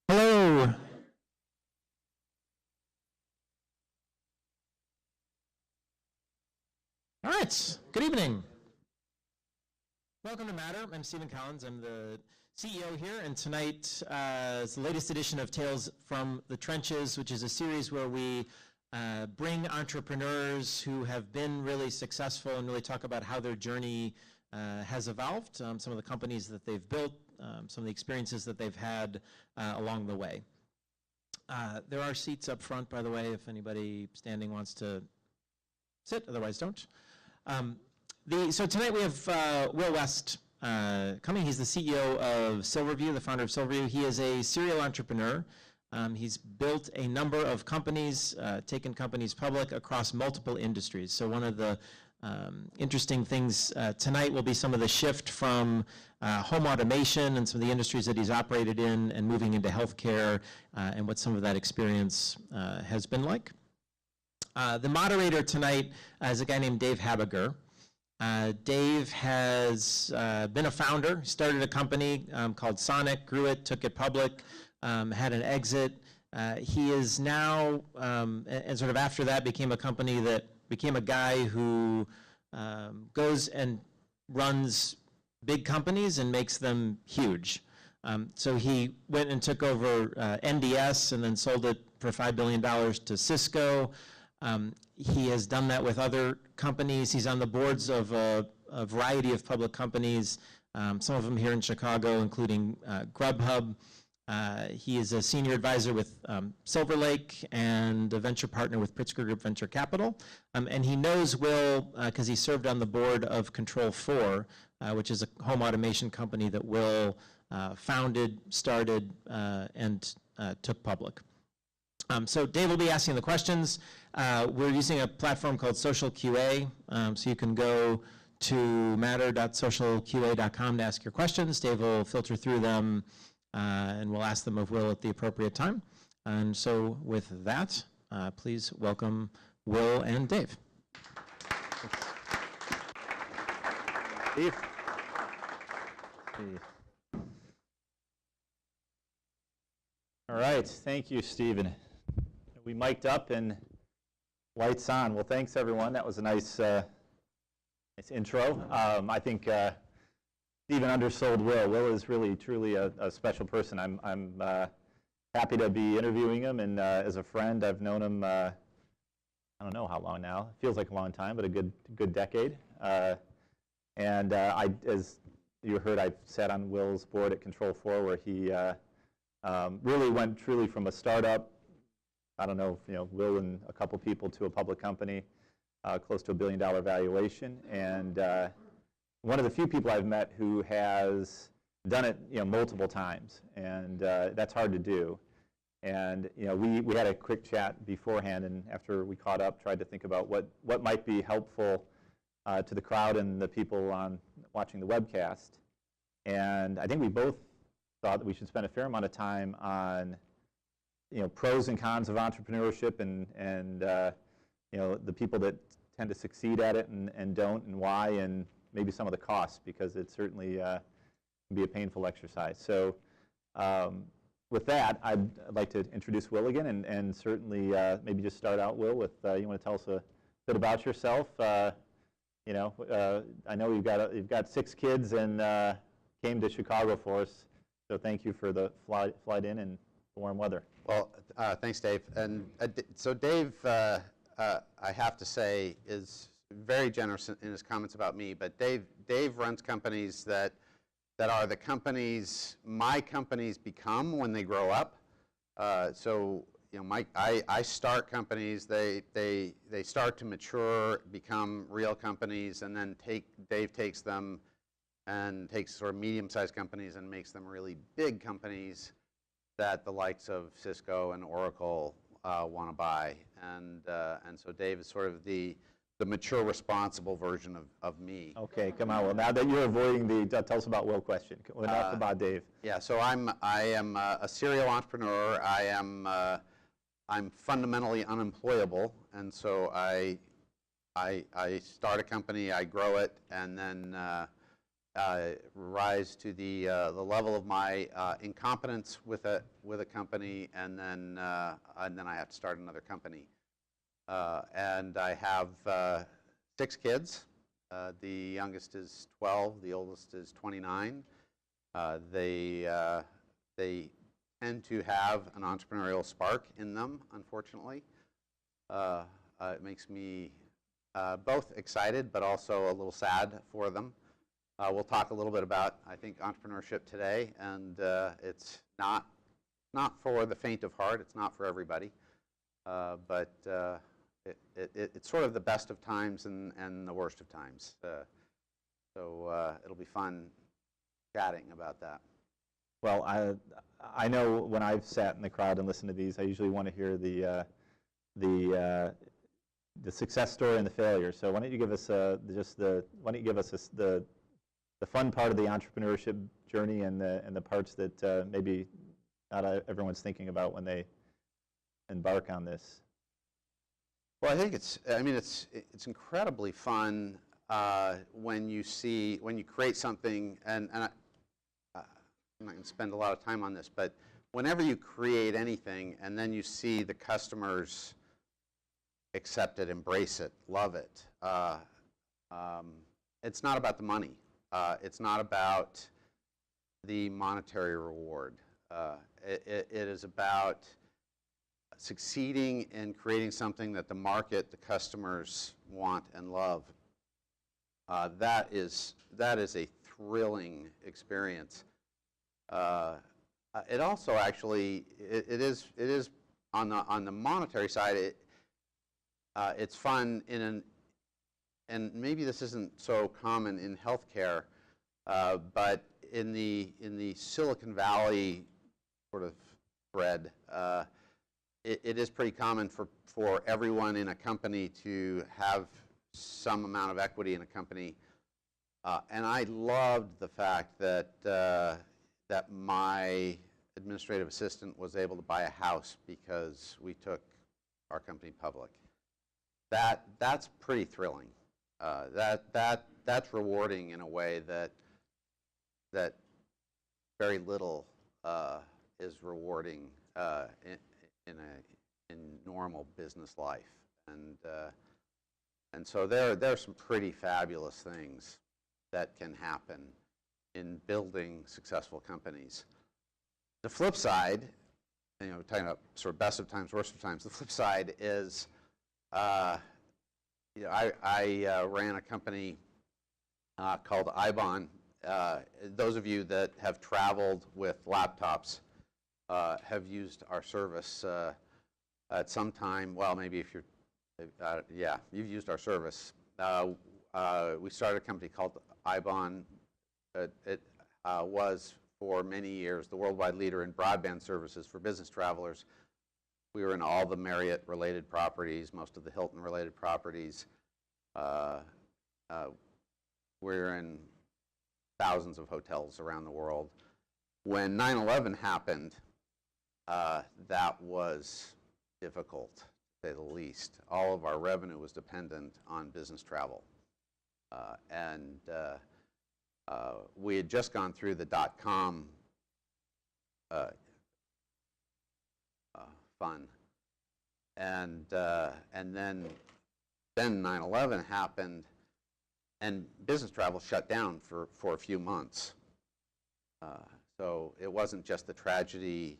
Hello. All right. Good evening. Welcome to Matter. I'm Stephen Collins. I'm the CEO here, and tonight is the latest edition of Tales from the Trenches, which is a series where we bring entrepreneurs who have been really successful and really talk about how their journey has evolved, some of the companies that they've built, some of the experiences that they've had along the way. There are seats up front, by the way, if anybody standing wants to sit, otherwise don't. So tonight we have Will West coming. He's the CEO of SilverVue, the founder of SilverVue. He is a serial entrepreneur. He's built a number of companies, taken companies public across multiple industries. So one of the interesting things tonight will be some of the shift from home automation and some of the industries that he's operated in and moving into healthcare and what some of that experience has been like. The moderator tonight is a guy named Dave Habiger. Dave has been a founder, started a company called Sonic, grew it, took it public, had an exit. He is now, and sort of after that became a company that became a guy who goes and runs big companies and makes them huge. So he went and took over NDS and then sold it for $5 billion to Cisco. He has done that with other companies. He's on the boards of a variety of public companies, some of them here in Chicago, including Grubhub. He is a senior advisor with Silver Lake and a venture partner with Pritzker Group Venture Capital. And he knows Will because he served on the board of Control4, which is a home automation company that Will founded, started, and took public. So Dave will be asking the questions. We're using a platform called Social QA, so you can go to matter.socialqa.com to ask your questions. Dave will filter through them, and we'll ask them of Will at the appropriate time. And so with that, please welcome Will and Dave. Steve. All right, thank you, Stephen. We mic'd up and lights on. Well, thanks everyone. That was a nice intro. I think Stephen undersold Will. Will is really, truly a special person. I'm happy to be interviewing him, and as a friend, I've known him. I don't know how long now. It feels like a long time, but a good decade. And as you heard, I sat on Will's board at Control4, where he really went truly from a startup. I don't know, Will and a couple people to a public company, close to $1 billion valuation, and one of the few people I've met who has done it, multiple times, and that's hard to do. And we had a quick chat beforehand, and after we caught up, tried to think about what might be helpful to the crowd and the people watching the webcast. And I think we both thought that we should spend a fair amount of time on pros and cons of entrepreneurship and the people that tend to succeed at it and don't, and why, and maybe some of the costs, because it certainly can be a painful exercise. So with that, I'd like to introduce Will again, and certainly maybe just start out, Will, with you want to tell us a bit about yourself. I know you've got 6 kids and came to Chicago for us, so thank you for the flight in and the warm weather. Well, thanks, Dave. And so Dave, I have to say, is very generous in his comments about me. But Dave runs companies that are the companies my companies become when they grow up. So I start companies. They start to mature, become real companies, and then Dave takes them and takes sort of medium-sized companies and makes them really big companies that the likes of Cisco and Oracle want to buy. And so Dave is sort of the mature, responsible version of me. Okay, come on, Will. Now that you're avoiding the tell us about Will question, enough about Dave. Yeah, so I am a serial entrepreneur. I'm fundamentally unemployable, and so I start a company, I grow it, and then rise to the level of my incompetence with a company, and then I have to start another company. And I have 6 kids. The youngest is 12. The oldest is 29. They tend to have an entrepreneurial spark in them, unfortunately. It makes me both excited, but also a little sad for them. We'll talk a little bit about, I think, entrepreneurship today, and it's not not for the faint of heart. It's not for everybody. But it's sort of the best of times and the worst of times. So it'll be fun chatting about that. Well, I know when I've sat in the crowd and listened to these, I usually want to hear the success story and the failure. So why don't you give us the fun part of the entrepreneurship journey and the parts that maybe not everyone's thinking about when they embark on this. Well, I think it's incredibly fun when you create something, and I'm not going to spend a lot of time on this, but whenever you create anything and then you see the customers accept it, embrace it, love it, it's not about the money. It's not about the monetary reward. It is about succeeding in creating something that the market, the customers want and love. That is a thrilling experience. It also actually it is on the monetary side. It's fun and maybe this isn't so common in healthcare, but in the Silicon Valley sort of thread, it is pretty common for everyone in a company to have some amount of equity in a company. And I loved the fact that my administrative assistant was able to buy a house because we took our company public. That's pretty thrilling. That's rewarding in a way that very little is rewarding in normal business life, and so there are some pretty fabulous things that can happen in building successful companies. The flip side, we're talking about sort of best of times, worst of times. The flip side is, I ran a company called iBAHN. Those of you that have traveled with laptops have used our service at some time. Well, maybe if you're, you've used our service. We started a company called iBAHN. It was for many years the worldwide leader in broadband services for business travelers. We were in all the Marriott-related properties, most of the Hilton-related properties. We're in thousands of hotels around the world. When 9/11 happened, that was difficult, to say the least. All of our revenue was dependent on business travel. And we had just gone through the dot-com fun. And then 9/11 happened, and business travel shut down for a few months. So it wasn't just the tragedy.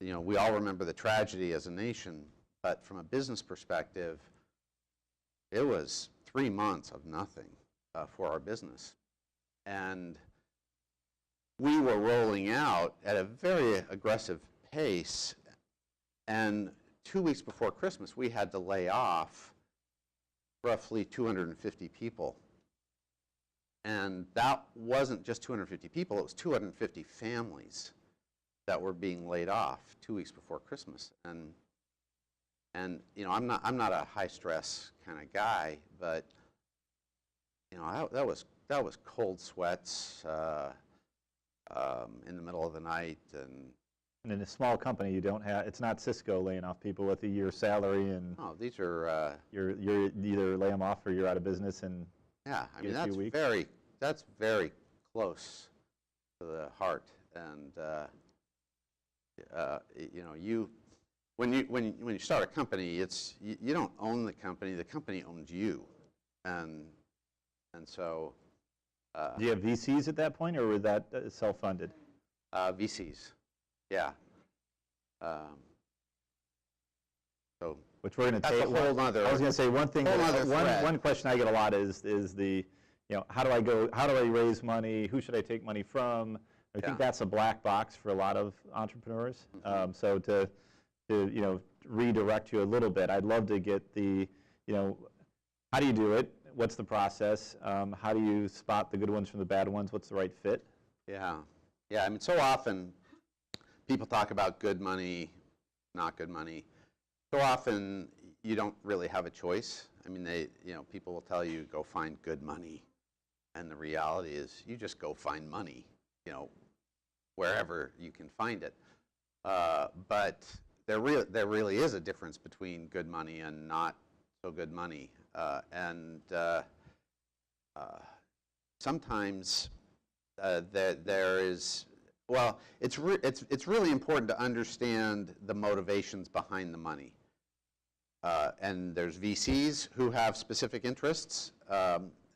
We all remember the tragedy as a nation, but from a business perspective, it was 3 months of nothing for our business. And we were rolling out at a very aggressive pace, and 2 weeks before Christmas, we had to lay off roughly 250 people. And that wasn't just 250 people, it was 250 families that were being laid off 2 weeks before Christmas. And I'm not a high stress kind of guy, but that was cold sweats in the middle of the night. And in a small company, you don't have, it's not Cisco laying off people with a year's salary, and these are you're either lay them off or you're out of business in that's very close to the heart. And when you start a company, you don't own the company owns you, and so. Do you have VCs at that point, or was that self-funded? VCs, yeah. So which we're going to take. That's a whole other. I was going to say one thing. One question I get a lot is the, how do I raise money? Who should I take money from? I think Yeah. that's a black box for a lot of entrepreneurs. So to redirect you a little bit, I'd love to get how do you do it? What's the process? How do you spot the good ones from the bad ones? What's the right fit? Yeah. Yeah, I mean, so often people talk about good money, not good money. So often you don't really have a choice. I mean, people will tell you, go find good money. And the reality is you just go find money, wherever you can find it. But there really is a difference between good money and not so good money. Sometimes there is, well, it's really important to understand the motivations behind the money. And there's VCs who have specific interests,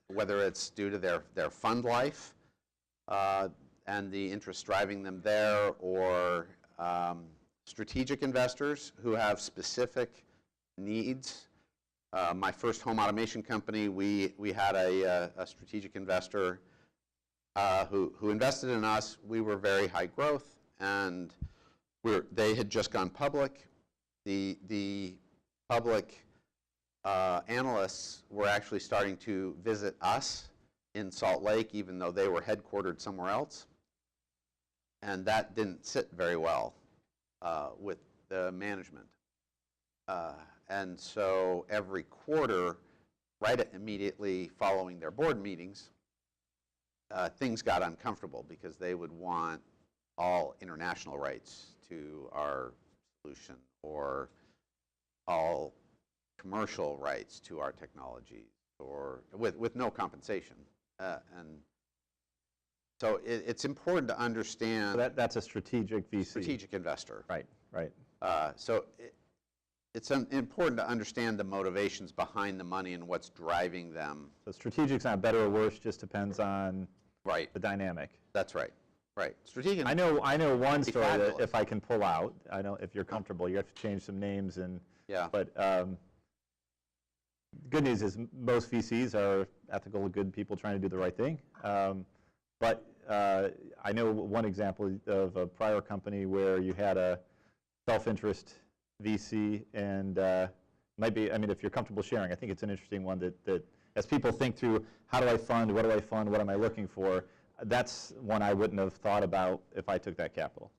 whether it's due to their fund life and the interest driving them there, or strategic investors who have specific needs. My first home automation company, we had a strategic investor who invested in us. We were very high growth, and they had just gone public. The public analysts were actually starting to visit us in Salt Lake, even though they were headquartered somewhere else. And that didn't sit very well with the management. And so every quarter, right immediately following their board meetings, things got uncomfortable because they would want all international rights to our solution, or all commercial rights to our technology, or with no compensation. And so it's important to understand. So that's a strategic VC. Strategic investor. Right, right. So it's important to understand the motivations behind the money and what's driving them. So strategic's not better or worse, just depends on Right. the dynamic. That's right. Right. Strategic. I know one story that fabulous. if I can pull out. I know if you're comfortable, you have to change some names Yeah. But good news is most VCs are ethical, good people trying to do the right thing. But I know one example of a prior company where you had a self-interest VC, and might be, I mean, if you're comfortable sharing, I think it's an interesting one that as people think through, how do I fund, what do I fund, what am I looking for, that's one I wouldn't have thought about if I took that capital.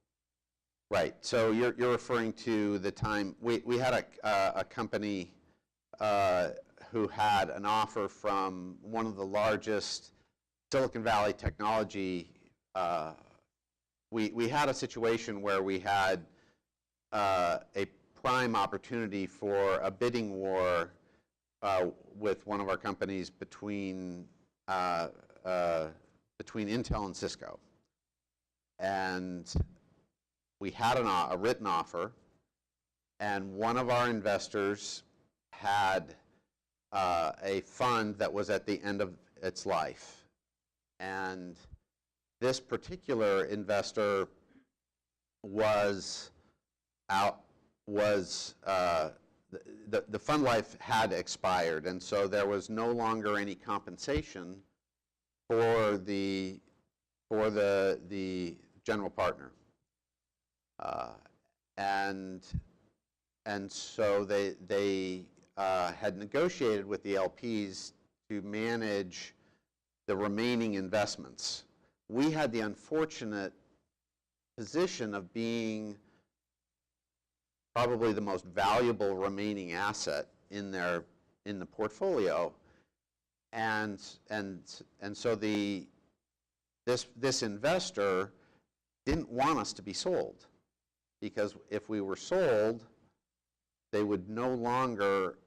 Right. So you're referring to the time we had a company who had an offer from one of the largest Silicon Valley technology. We had a situation where we had a prime opportunity for a bidding war with one of our companies between Intel and Cisco, and we had a written offer, and one of our investors had a fund that was at the end of its life, and this particular investor was the fund life had expired, and so there was no longer any compensation for the general partner, and so they had negotiated with the LPs to manage the remaining investments. We had the unfortunate position of being probably the most valuable remaining asset in the portfolio, and so this investor didn't want us to be sold, because if we were sold, they would no longer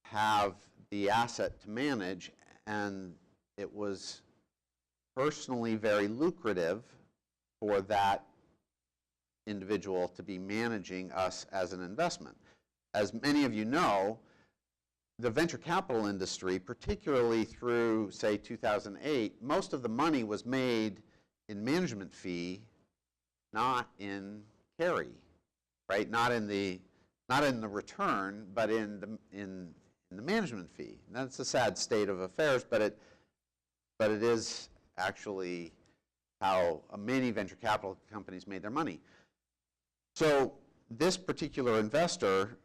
have the asset to manage, and it was personally very lucrative for that individual to be managing us as an investment. As many of you know, the venture capital industry, particularly through, say, 2008, most of the money was made in management fee, not in carry, right? Not in the return, but in the management fee. And that's a sad state of affairs, but it is actually many venture capital companies made their money. So this particular investor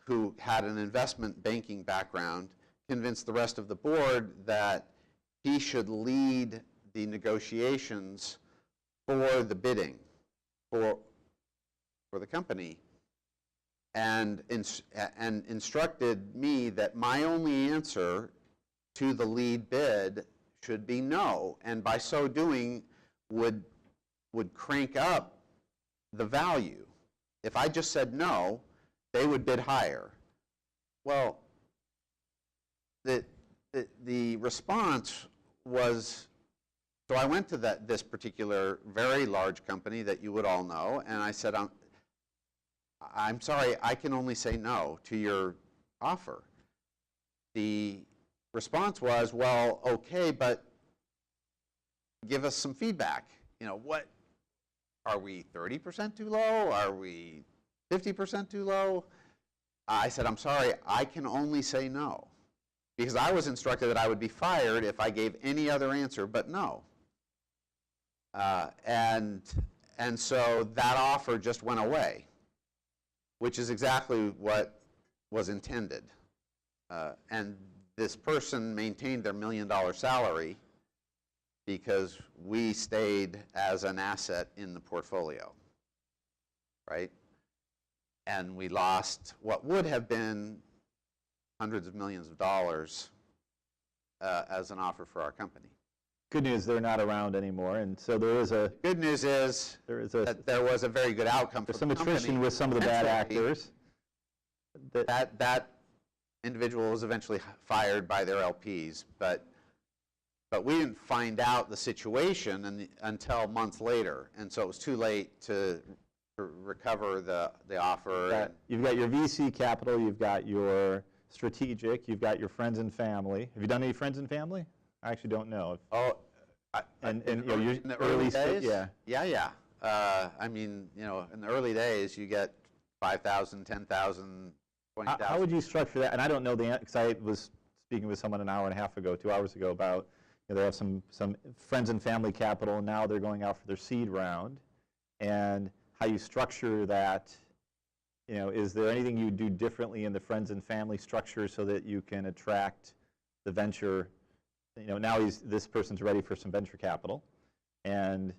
who had an investment banking background convinced the rest of the board that he should lead the negotiations for the bidding for the company, and instructed me that my only answer to the lead bid should be no, and by so doing would crank up the value. If I just said no, they would bid higher. Well, the response was, so I went to this particular very large company that you would all know, and I said, I'm sorry, I can only say no to your offer. The response was, well, okay, but give us some feedback. You know, what, are we 30% too low? Are we 50% too low? I said, I'm sorry, I can only say no, because I was instructed that I would be fired if I gave any other answer but no. And so that offer just went away, which is exactly what was intended. And this person maintained their $1 million salary because we stayed as an asset in the portfolio, right? And we lost what would have been hundreds of millions of dollars as an offer for our company. Good news, they're not around anymore, and so there is a... Good news is that there was a very good outcome for the company. There's some attrition with some of the bad actors. That individual was eventually fired by their LPs, but we didn't find out the situation until months later, and so it was too late to recover the offer. You've got your VC capital, you've got your strategic, you've got your friends and family. Have you done any friends and family? I actually don't know. Oh, in the early days? Yeah. I mean, you know, in the early days, you get 5,000, 10,000, 20,000. How would you structure that? And I don't know the answer, because I was speaking with someone an hour and a half ago, 2 hours ago, about, you know, they have some friends and family capital, and now they're going out for their seed round. And how you structure that, you know, is there anything you do differently in the friends and family structure so that you can attract the venture? You know, now this person's ready for some venture capital, and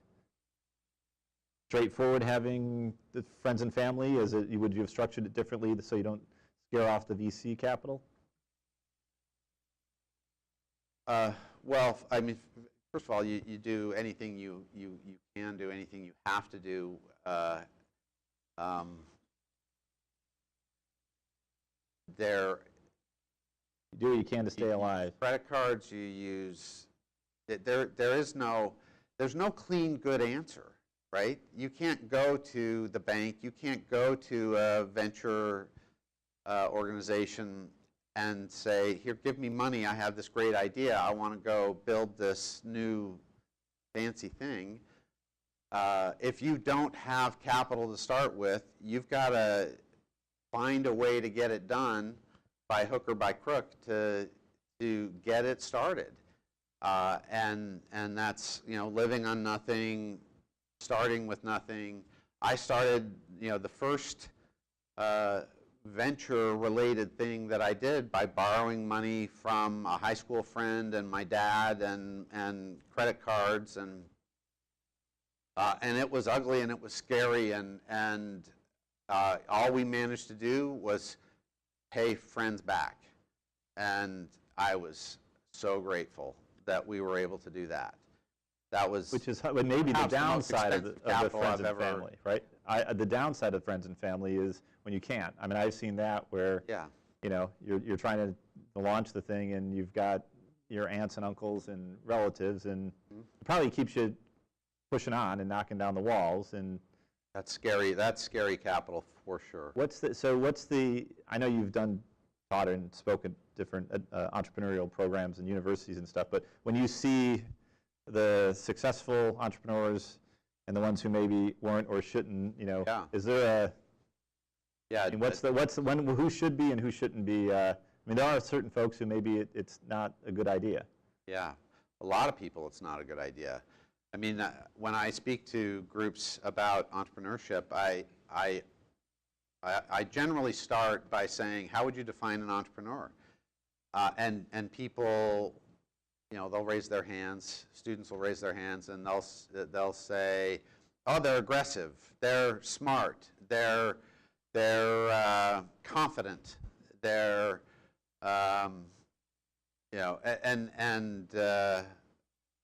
straightforward having the friends and family, would you have structured it differently so you don't scare off the VC capital? Well, I mean, first of all, you do anything you can do, anything you have to do. You do what you can to stay alive. Credit cards you use, there's no clean, good answer, right? You can't go to the bank, you can't go to a venture organization and say, here, give me money, I have this great idea, I want to go build this new fancy thing. If you don't have capital to start with, you've got to find a way to get it done by hook or by crook to get it started. And that's, you know, living on nothing, starting with nothing. I started, you know, the first venture-related thing that I did by borrowing money from a high school friend and my dad and credit cards, and it was ugly and it was scary, and all we managed to do was pay friends back, and I was so grateful that we were able to do that. That was, which is maybe the downside of the friends and family, right? The downside of friends and family is when you can't. I mean, I've seen that where, you know, you're trying to launch the thing, and you've got your aunts and uncles and relatives, and it probably keeps you pushing on and knocking down the walls. And that's scary. That's scary capital for sure. I know you've taught and spoken at different entrepreneurial programs and universities and stuff, but when you see the successful entrepreneurs and the ones who maybe weren't or shouldn't, you know, is there I mean, who should be and who shouldn't be? I mean, there are certain folks who maybe it's not a good idea. Yeah. a lot of people, it's not a good idea. I mean, when I speak to groups about entrepreneurship, I generally start by saying, how would you define an entrepreneur? And people, you know, they'll raise their hands, students will raise their hands, and they'll say, oh, they're aggressive, they're smart, they're confident, they're, you know,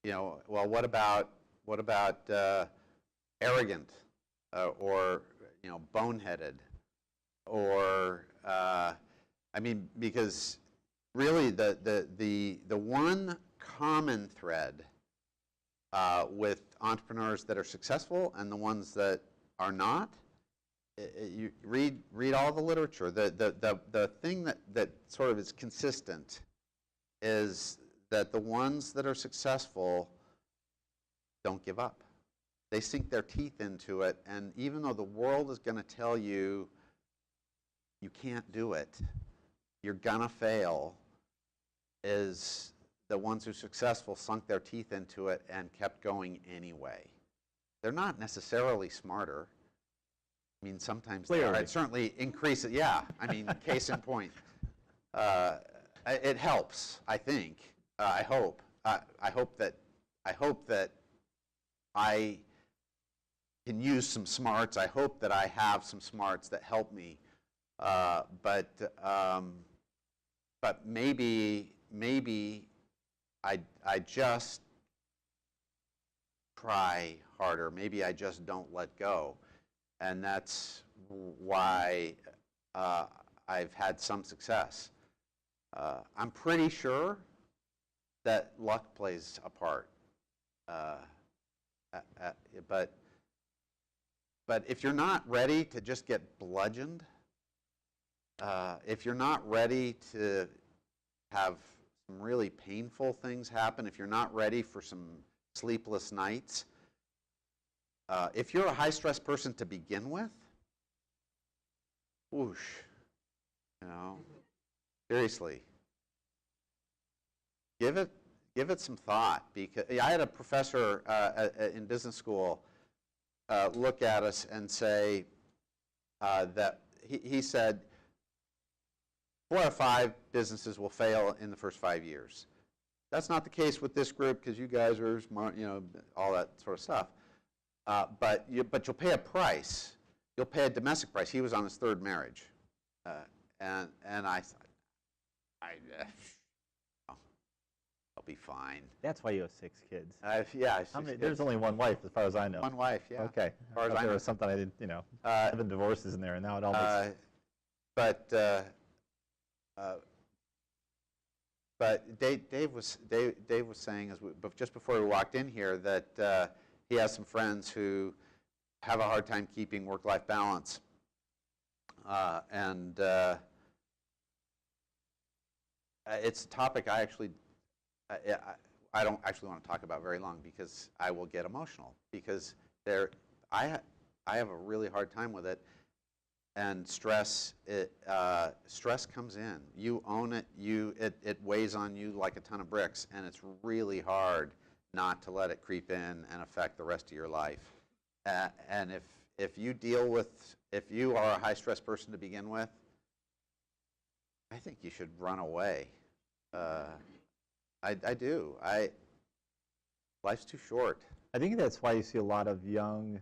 you know, well, what about arrogant, or, you know, boneheaded, or, I mean, because really the one common thread with entrepreneurs that are successful and the ones that are not, you read all the literature. The thing that sort of is consistent is that the ones that are successful don't give up. They sink their teeth into it, and even though the world is going to tell you you can't do it, you're gonna fail, is the ones who are successful sunk their teeth into it and kept going anyway. They're not necessarily smarter. I mean, sometimes they are. It certainly increases. Yeah, I mean, case in point. It helps, I think. I hope. I hope that I can use some smarts. I hope that I have some smarts that help me. But maybe I just try harder. Maybe I just don't let go, and that's why I've had some success. I'm pretty sure that luck plays a part, but if you're not ready to just get bludgeoned, if you're not ready to have some really painful things happen, if you're not ready for some sleepless nights, if you're a high-stress person to begin with, whoosh, you know, seriously, give it some thought. Because I had a professor in business school look at us and say that he said 4 out of 5 businesses will fail in the first 5 years. That's not the case with this group because you guys are smart, you know, all that sort of stuff. But you'll pay a price. You'll pay a domestic price. He was on his 3rd marriage, and I thought, I'll be fine. That's why you have 6 kids. Yeah. There's only 1 wife, as far as I know. 1 wife, yeah. Okay. As far as I know, there was something I didn't, you know, 7 divorces in there, and now it all makes. But Dave was saying, just before we walked in here, that he has some friends who have a hard time keeping work-life balance, and it's a topic I don't actually want to talk about very long because I will get emotional, because I have a really hard time with it. And stress comes in. You own it. It weighs on you like a ton of bricks, and it's really hard not to let it creep in and affect the rest of your life. And if you are a high stress person to begin with, I think you should run away. I do. Life's too short. I think that's why you see a lot of young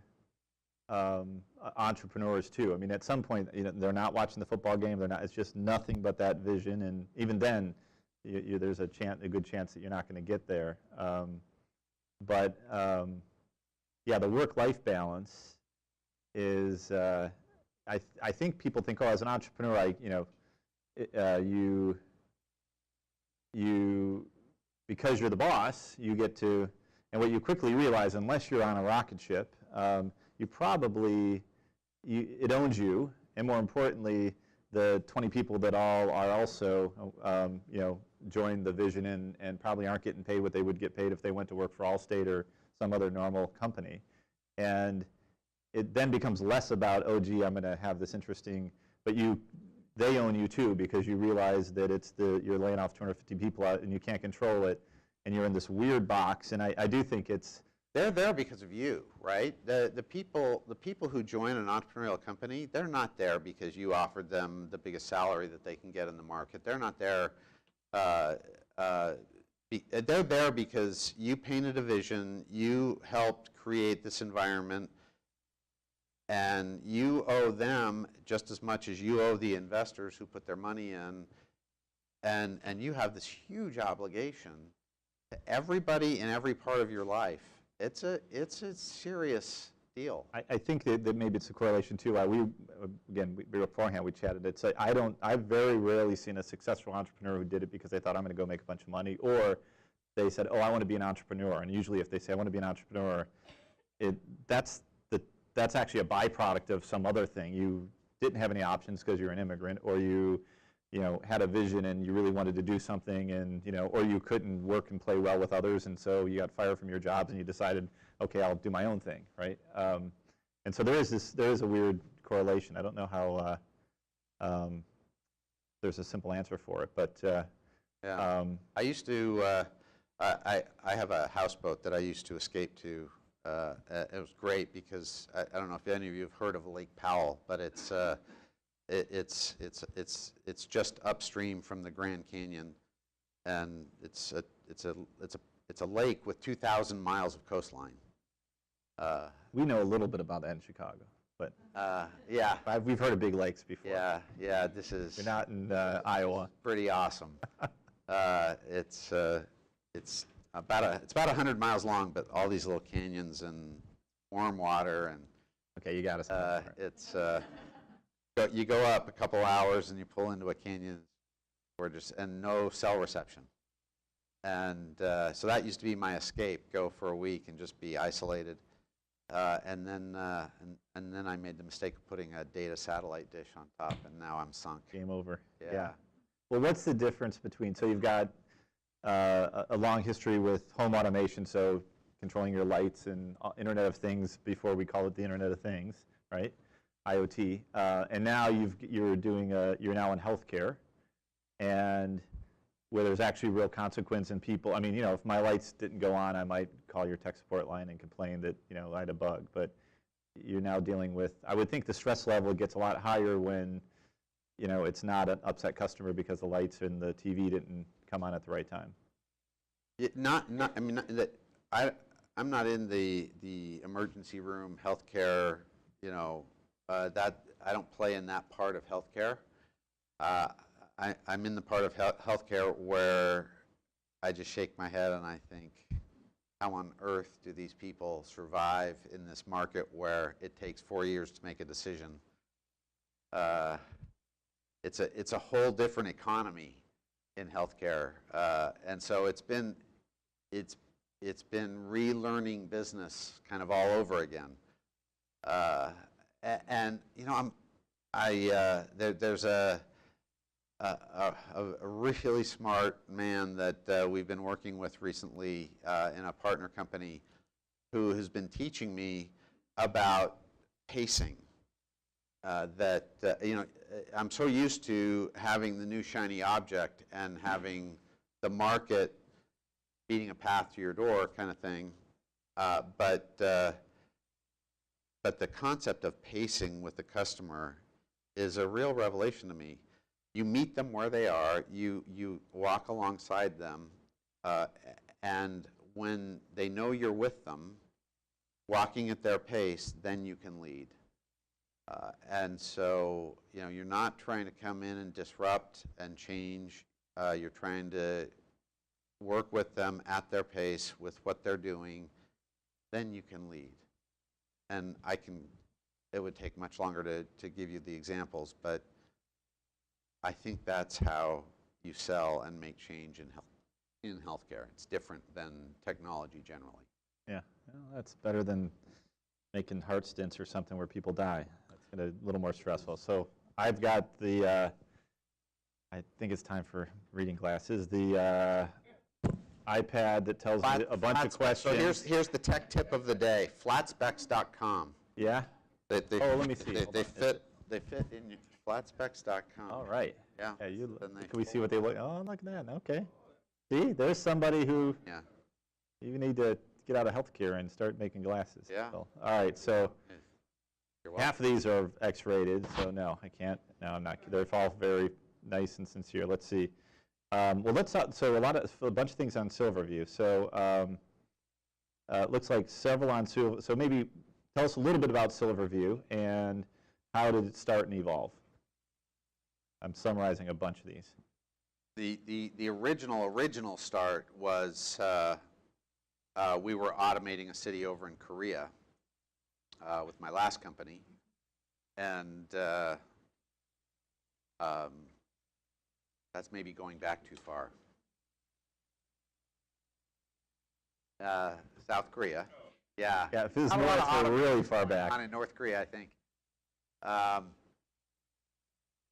entrepreneurs too. I mean, at some point, you know, they're not watching the football game. They're not. It's just nothing but that vision, and even then, there's a good chance that you're not going to get there. Yeah, the work-life balance is. I think people think, oh, as an entrepreneur, because you're the boss, you get to, and what you quickly realize, unless you're on a rocket ship, you probably, it owns you, and more importantly, the 20 people that all are also, join the vision and probably aren't getting paid what they would get paid if they went to work for Allstate or some other normal company. And it then becomes less about, oh, gee, I'm going to have this interesting, but they own you too, because you realize that you're laying off 250 people out and you can't control it. and you're in this weird box. And I do think it's they're there because of you, right? The people who join an entrepreneurial company, they're not there because you offered them the biggest salary that they can get in the market. They're not there. They're there because you painted a vision, you helped create this environment, and you owe them just as much as you owe the investors who put their money in. And you have this huge obligation to everybody in every part of your life. It's a serious deal. I think that maybe it's a correlation too. Beforehand we chatted. It's like I've very rarely seen a successful entrepreneur who did it because they thought I'm going to go make a bunch of money, or they said, oh, I want to be an entrepreneur. And usually if they say I want to be an entrepreneur, that's actually a byproduct of some other thing. You didn't have any options because you're an immigrant, or you had a vision and you really wanted to do something, and or you couldn't work and play well with others, and so you got fired from your jobs and you decided, okay, I'll do my own thing, right? And so there is a weird correlation. I don't know how there's a simple answer for it, but yeah. I used to I have a houseboat that I used to escape to. It was great because I don't know if any of you have heard of Lake Powell, but it's just upstream from the Grand Canyon, and it's a lake with 2,000 miles of coastline. We know a little bit about that in Chicago, but yeah, we've heard of big lakes before. Yeah. This is. You're not in Iowa. Pretty awesome. It's about 100 miles long, but all these little canyons and warm water and. Okay, you got us. You go up a couple hours and you pull into a canyon, and no cell reception. And so that used to be my escape, go for a week and just be isolated. And then I made the mistake of putting a data satellite dish on top, and now I'm sunk. Game over. Yeah. Well, what's the difference between, so you've got a long history with home automation, so controlling your lights and Internet of Things before we call it the Internet of Things, right? IoT, and now you're now in healthcare, and where there's actually real consequence in people. I mean, if my lights didn't go on, I might call your tech support line and complain that I had a bug. But you're now dealing with. I would think the stress level gets a lot higher when it's not an upset customer because the lights and the TV didn't come on at the right time. I mean, I'm not in the emergency room healthcare. That I don't play in that part of healthcare. I'm in the part of healthcare where I just shake my head and I think, how on earth do these people survive in this market where it takes 4 years to make a decision? It's a whole different economy in healthcare, and so it's been relearning business kind of all over again. And there's a really smart man that we've been working with recently in a partner company who has been teaching me about pacing. I'm so used to having the new shiny object and having the market beating a path to your door kind of thing, but the concept of pacing with the customer is a real revelation to me. You meet them where they are, you walk alongside them, and when they know you're with them, walking at their pace, then you can lead. And so, you're not trying to come in and disrupt and change. You're trying to work with them at their pace with what they're doing, then you can lead. And it would take much longer to give you the examples, but I think that's how you sell and make change in healthcare. It's different than technology generally. Yeah, well, that's better than making heart stents or something where people die. That's a little more stressful. So I've got I think it's time for reading glasses. The iPad that tells you a bunch of questions. So here's the tech tip of the day. Flatspecs.com. Yeah. Let me see. They fit in flatspecs.com. All right. Yeah. Can we see what they look? Oh, look at that. Okay. See, there's somebody who Yeah. you need to get out of healthcare and start making glasses. Yeah. So, all right, so You're welcome. half of these are X-rated, so no, I can't. No, I'm not. They're all very nice and sincere. Let's see. Well, let's talk. So a bunch of things on SilverVue. So it looks like several on Silver. So maybe tell us a little bit about SilverVue and how did it start and evolve. I'm summarizing a bunch of these. The original start was we were automating a city over in Korea with my last company, and that's maybe going back too far. South Korea, yeah. Yeah, if it's Not a lot of north, we're automation really far going on back. in North Korea, I think.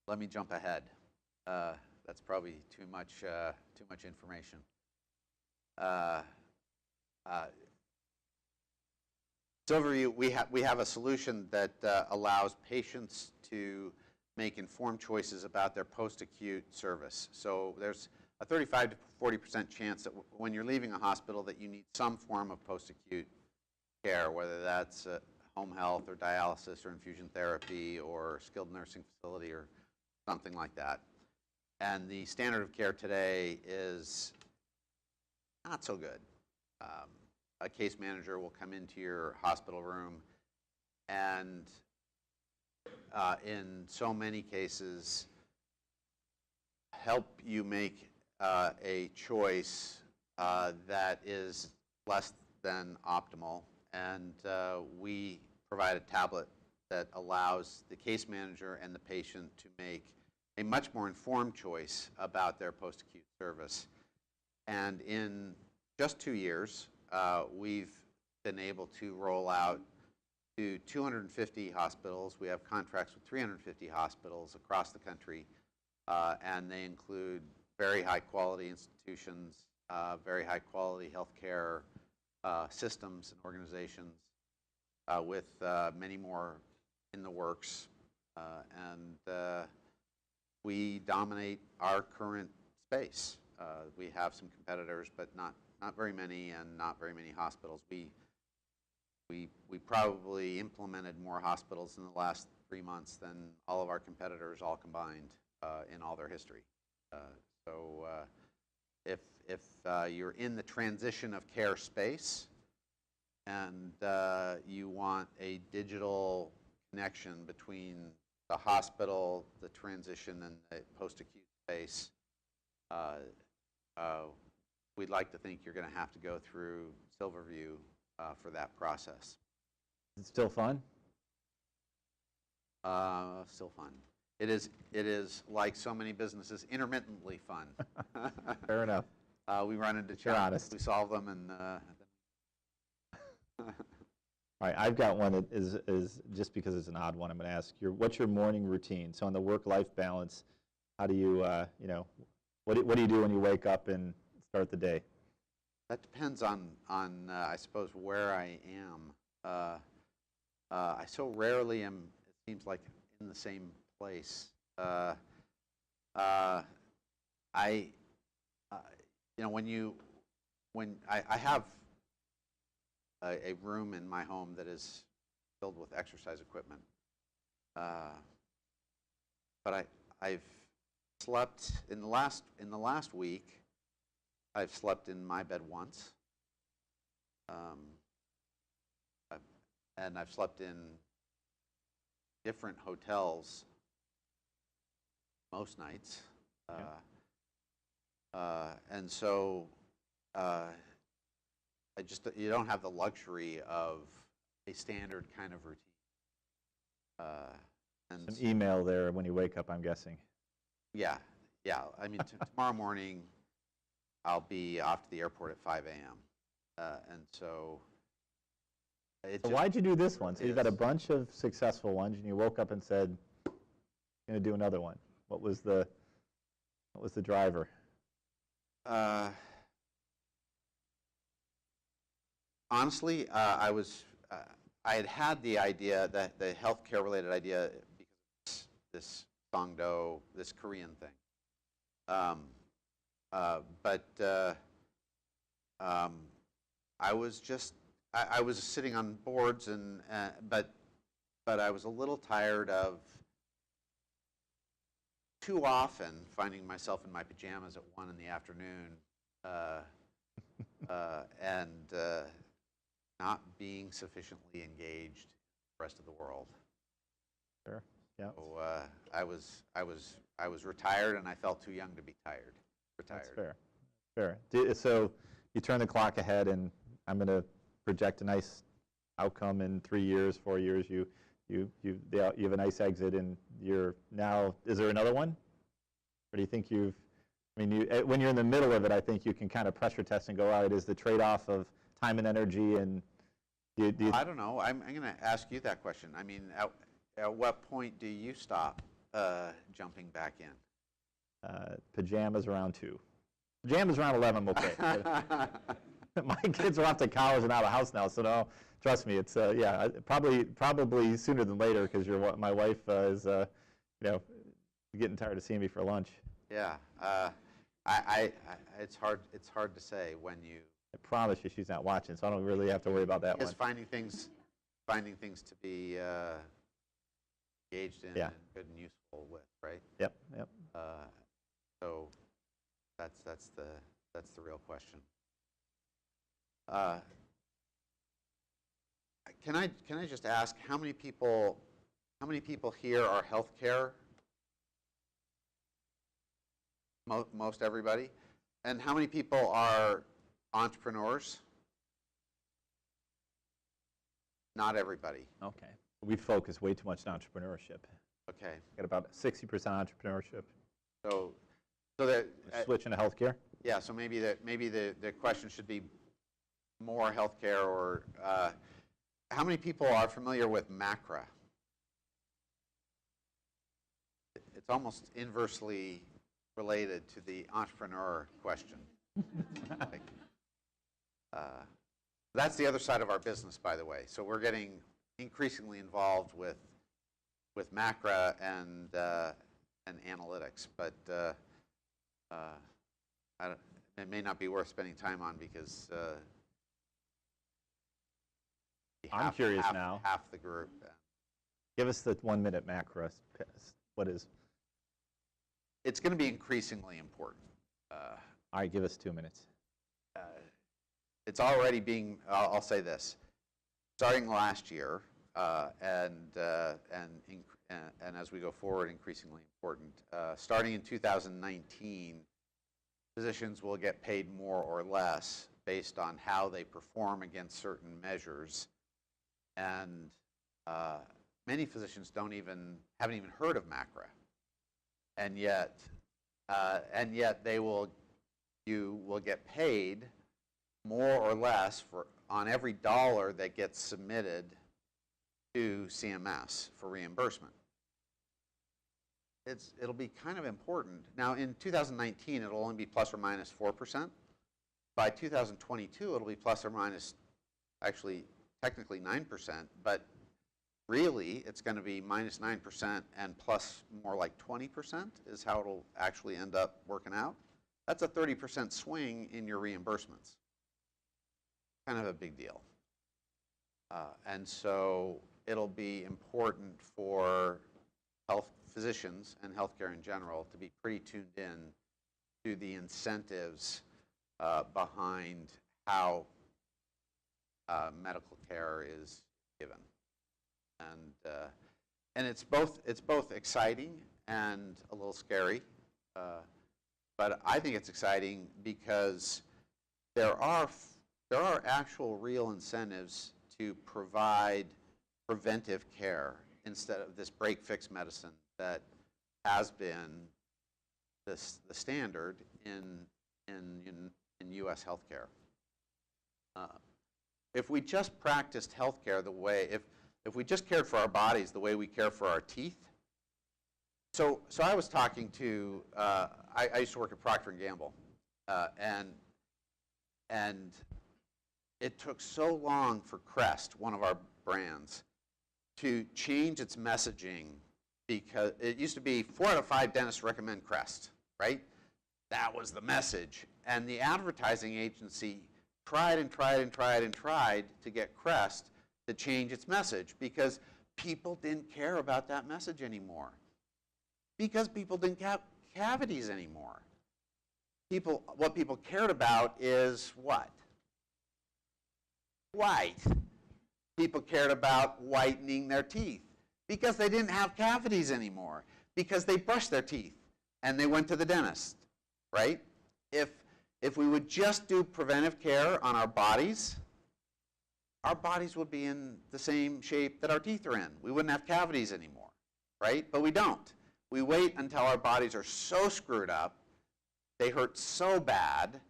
Let me jump ahead. That's probably too much information. SilverVue, we have a solution that allows patients to make informed choices about their post-acute service. So there's a 35 to 40% chance that when you're leaving a hospital that you need some form of post-acute care, whether that's home health or dialysis or infusion therapy or skilled nursing facility or something like that. And the standard of care today is not so good. A case manager will come into your hospital room and in so many cases help you make a choice that is less than optimal. And we provide a tablet that allows the case manager and the patient to make a much more informed choice about their post-acute service. And in just 2 years, we've been able to roll out to 250 hospitals. We have contracts with 350 hospitals across the country, and they include very high-quality institutions, very high-quality healthcare systems and organizations, with many more in the works. And we dominate our current space. We have some competitors, but not very many, and not very many hospitals. We probably implemented more hospitals in the last 3 months than all of our competitors all combined in all their history. So if you're in the transition of care space and you want a digital connection between the hospital, the transition, and the post-acute space, we'd like to think you're going to have to go through SilverVue for that process. Is it still fun? Still fun. It is like so many businesses, intermittently fun. Fair enough. We run into You're challenges, honest. we solve them, and All right, I've got one that is just because it's an odd one. I'm going to ask what's your morning routine? So on the work-life balance, how do you, what do you do when you wake up and start the day? that depends on I suppose where I am. I so rarely am. It seems like in the same place. When I have a room in my home that is filled with exercise equipment, but I've slept in the last week. I've slept in my bed once, and I've slept in different hotels most nights, and so you don't have the luxury of a standard kind of routine. And Some email there when you wake up, I'm guessing. yeah. I mean, tomorrow morning, I'll be off to the airport at 5 a.m. And so So why'd you do this one? So you got a bunch of successful ones, and you woke up and said, "I'm going to do another one." What was the driver? Honestly, I had the idea, that the healthcare related idea, because this Songdo, this Korean thing. I was just, I was sitting on boards, and but I was a little tired of too often finding myself in my pajamas at 1 in the afternoon and not being sufficiently engaged in the rest of the world. Sure. Yeah. So I was retired, and I felt too young to be tired. Retired. That's fair. Fair. So you turn the clock ahead, and I'm going to project a nice outcome in 3 years, 4 years. You have a nice exit, and you're now. Is there another one? Or do you think you've? I mean, when you're in the middle of it, I think you can kind of pressure test and go, all right, is the trade-off of time and energy, and do you I don't know. I'm going to ask you that question. I mean, at what point do you stop jumping back in? Pajamas around 2. Pajamas around 11, I'm okay. My kids are off to college and out of the house now, so no, trust me, it's yeah, probably sooner than later, because my wife is getting tired of seeing me for lunch. Yeah, it's hard to say when you. I promise you, she's not watching, so I don't really have to worry about that one. Just finding things to be engaged in, yeah, and good and useful with, right? Yep. So that's the real question. Can I just ask, how many people here are healthcare? Most everybody. And how many people are entrepreneurs? Not everybody. Okay. We focus way too much on entrepreneurship. Okay. Got about 60% entrepreneurship. So that switching to healthcare. Yeah. So maybe the question should be more healthcare, or how many people are familiar with MACRA? It's almost inversely related to the entrepreneur question. That's the other side of our business, by the way. So we're getting increasingly involved with MACRA and analytics, but it may not be worth spending time on, because I'm curious now. Half the group. Give us the 1-minute MACRA. What is? It's going to be increasingly important. All right, give us 2 minutes. It's already being. I'll say this. Starting last year, and as we go forward, increasingly important. Starting in 2019, physicians will get paid more or less based on how they perform against certain measures, and many physicians haven't even heard of MACRA, and yet you will get paid more or less on every dollar that gets submitted to CMS for reimbursement. It'll be kind of important. Now, in 2019, it'll only be plus or minus 4%. By 2022, it'll be plus or minus, actually, technically 9%, but really, it's going to be minus 9% and plus more like 20% is how it'll actually end up working out. That's a 30% swing in your reimbursements. Kind of a big deal. And so it'll be important for health physicians and healthcare in general to be pretty tuned in to the incentives behind how medical care is given, and it's both exciting and a little scary, but I think it's exciting because there are actual real incentives to provide preventive care instead of this break-fix medicine that has been the standard in U.S. healthcare. If we just practiced healthcare the way, if we just cared for our bodies the way we care for our teeth. So I was talking to, I used to work at Procter & Gamble, and it took so long for Crest, one of our brands, to change its messaging, because it used to be 4 out of 5 dentists recommend Crest, right? That was the message. And the advertising agency tried and tried and tried and tried to get Crest to change its message because people didn't care about that message anymore. Because people didn't have cavities anymore. What people cared about is what? White. People cared about whitening their teeth because they didn't have cavities anymore, because they brushed their teeth and they went to the dentist, right? If we would just do preventive care on our bodies would be in the same shape that our teeth are in. We wouldn't have cavities anymore, right? But we don't. We wait until our bodies are so screwed up, they hurt so bad,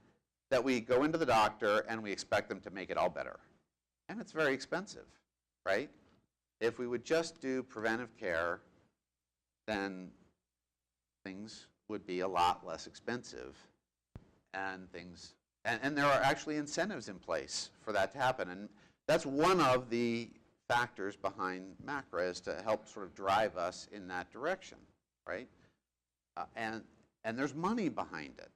that we go into the doctor and we expect them to make it all better. And it's very expensive, right? If we would just do preventive care, then things would be a lot less expensive, and there are actually incentives in place for that to happen. And that's one of the factors behind MACRA, is to help sort of drive us in that direction, right? And there's money behind it.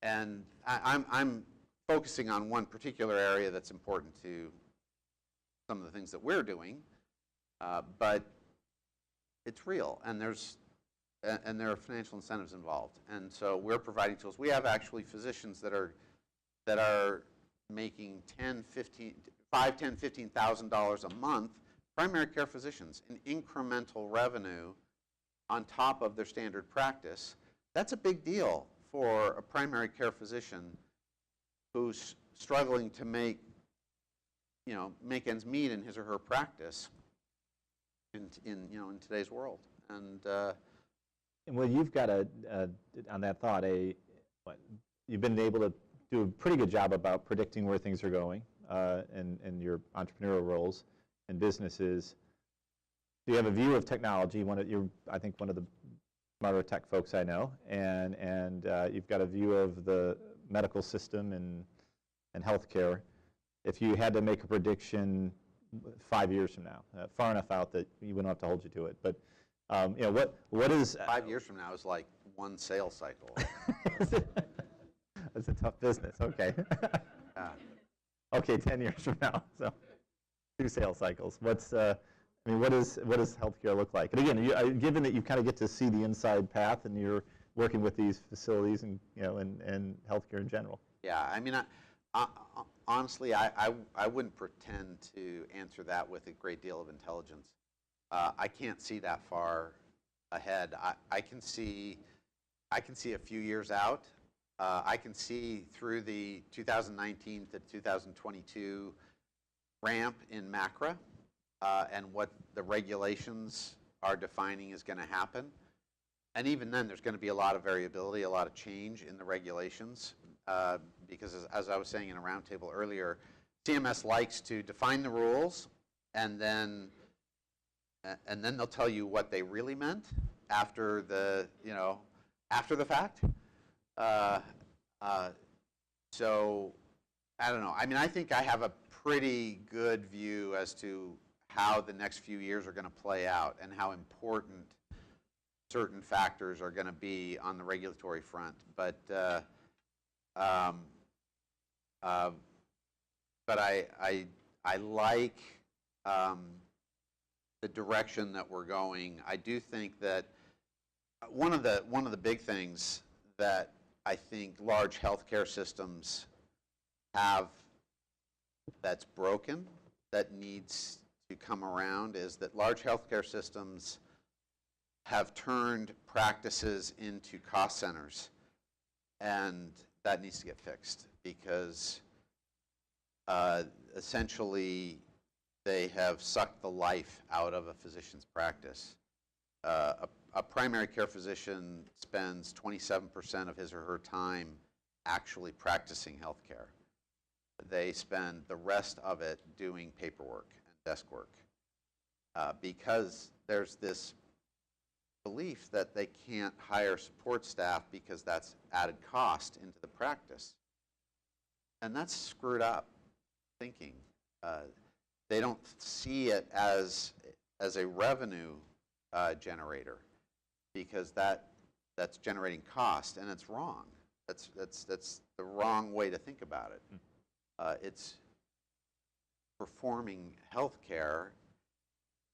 And I'm focusing on one particular area that's important to some of the things that we're doing, but it's real, and there are financial incentives involved. And so we're providing tools. We have actually physicians that are making $15,000 a month, primary care physicians, in incremental revenue on top of their standard practice. That's a big deal for a primary care physician who's struggling to make ends meet in his or her practice in today's world. And well, you've got on that thought, you've been able to do a pretty good job about predicting where things are going in your entrepreneurial roles and businesses. So you have a view of technology. I think one of the smarter tech folks I know, and you've got a view of the medical system and healthcare. If you had to make a prediction 5 years from now, far enough out that we wouldn't have to hold you to it, but what is 5 years from now is like one sales cycle. That's a tough business. Okay. Okay, 10 years from now, so 2 sales cycles. What does healthcare look like? And again, given that you kind of get to see the inside path, and you're working with these facilities and and healthcare in general. Yeah, I mean, honestly, I wouldn't pretend to answer that with a great deal of intelligence. I can't see that far ahead. I can see a few years out. I can see through the 2019 to 2022 ramp in MACRA and what the regulations are defining is going to happen. And even then, there's going to be a lot of variability, a lot of change in the regulations, because as I was saying in a roundtable earlier, CMS likes to define the rules, and then they'll tell you what they really meant after the fact. So I don't know. I mean, I think I have a pretty good view as to how the next few years are going to play out and how important certain factors are going to be on the regulatory front. But I like the direction that we're going. I do think that one of the big things that I think large healthcare systems have that's broken, that needs to come around, is that large healthcare systems have turned practices into cost centers, and that needs to get fixed, because essentially they have sucked the life out of a physician's practice. A primary care physician spends 27% of his or her time actually practicing healthcare. They spend the rest of it doing paperwork and desk work, because there's this belief that they can't hire support staff because that's added cost into the practice. And that's screwed up thinking. They don't see it as a revenue generator, because that that's generating cost, and it's wrong. That's the wrong way to think about it. It's performing health care,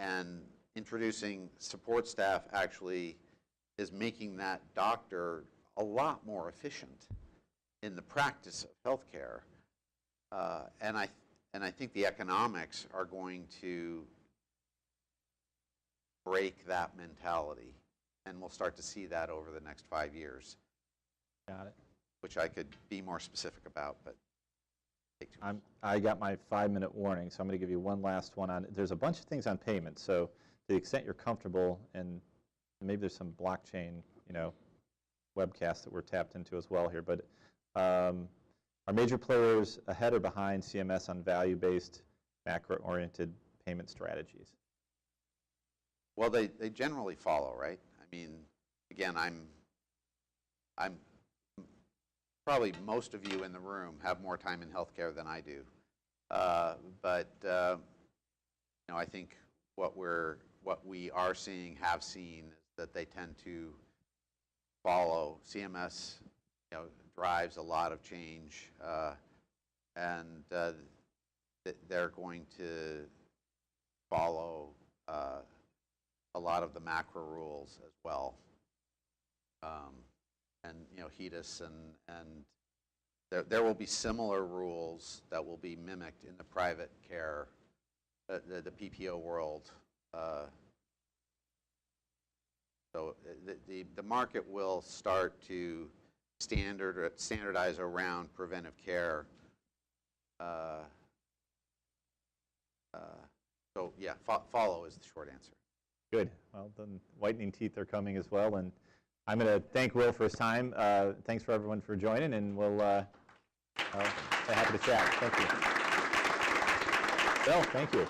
and introducing support staff actually is making that doctor a lot more efficient in the practice of health care. And I think the economics are going to break that mentality, and we'll start to see that over the next 5 years. Got it. Which I could be more specific about, but take too much. I got my 5-minute warning, so I'm going to give you one last one on. There's a bunch of things on payments, so to the extent you're comfortable, and maybe there's some blockchain, webcasts that we're tapped into as well here, but are major players ahead or behind CMS on value-based, MACRA-oriented payment strategies? Well, they generally follow, right? I mean, again, I'm probably most of you in the room have more time in healthcare than I do, but I think what we are seeing, have seen, is that they tend to follow. CMS, drives a lot of change, and they're going to follow a lot of the MACRA rules as well. And HEDIS, and there will be similar rules that will be mimicked in the private care, the PPO world. So the market will start to standardize around preventive care. So yeah, follow is the short answer. Good. Well, the whitening teeth are coming as well, and I'm going to thank Will for his time. Thanks for everyone for joining, and we'll be happy to chat. Thank you. Bill, thank you.